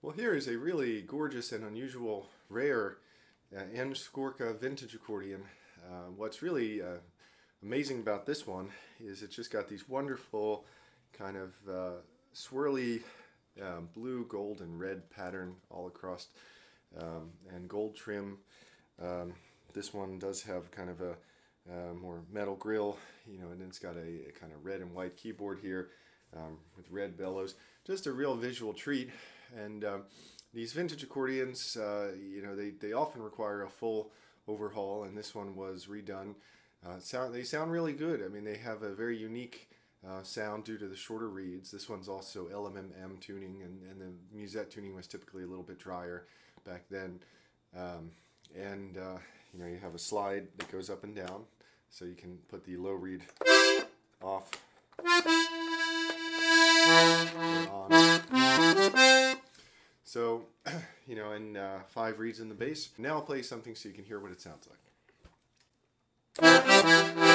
Well, here is a really gorgeous and unusual, rare N. Skorka vintage accordion. What's really amazing about this one is it's just got these wonderful kind of swirly blue, gold, and red pattern all across, and gold trim. This one does have kind of a more metal grill, and it's got a kind of red and white keyboard here with red bellows. Just a real visual treat. And these vintage accordions, they often require a full overhaul, and this one was redone. They sound really good. I mean, they have a very unique sound due to the shorter reeds. This one's also LMMM tuning, and the musette tuning was typically a little bit drier back then. You have a slide that goes up and down, so you can put the low reed off or on. So, and 5 reeds in the bass. Now I'll play something so you can hear what it sounds like.